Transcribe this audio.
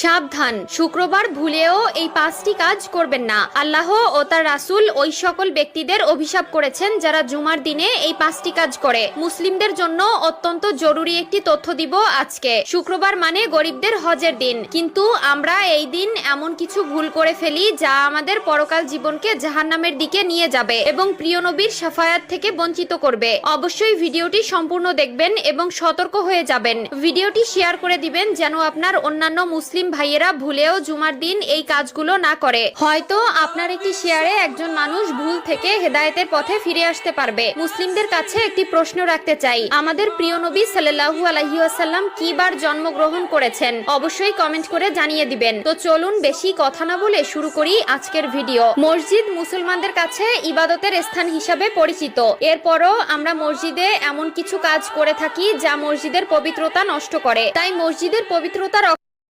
সাবধান, শুক্রবার ভুলেও এই 5টি কাজ করবেন না। আল্লাহ ও তার রাসূল ওই সকল ব্যক্তিদের অভিশাপ করেছেন যারা জুমার দিনে এই 5টি কাজ করে। মুসলিমদের জন্য অত্যন্ত জরুরি একটি তথ্য দিব আজকে। শুক্রবার মানে গরিবদের হজের দিন, কিন্তু আমরা এই দিন এমন কিছু ভুল করে ফেলি যা আমাদের পরকাল জীবনকে জাহান্নামের দিকে নিয়ে যাবে এবং প্রিয় নবীর শাফায়াত থেকে বঞ্চিত করবে। অবশ্যই ভিডিওটি সম্পূর্ণ দেখবেন এবং সতর্ক হয়ে যাবেন। ভিডিওটি শেয়ার করে দিবেন যেন আপনার অন্যান্য মুসলিম ভাইয়েরা ভুলেও জুমার দিন এই কাজগুলো না করে। হয়তো আপনার একটি শেয়ারে একজন মানুষ ভুল থেকে হেদায়েতের পথে ফিরে আসতে পারবে। মুসলিমদের কাছে একটি প্রশ্ন রাখতে চাই, আমাদের প্রিয় নবী সাল্লাল্লাহু আলাইহি ওয়াসাল্লাম কি বার জন্মগ্রহণ করেছেন? অবশ্যই কমেন্ট করে জানিয়ে দিবেন। তো চলুন বেশি কথা না বলে শুরু করি আজকের ভিডিও। মসজিদ মুসলমানদের কাছে ইবাদতের স্থান হিসাবে পরিচিত। এরপরও আমরা মসজিদে এমন কিছু কাজ করে থাকি যা মসজিদের পবিত্রতা নষ্ট করে। তাই মসজিদের পবিত্রতা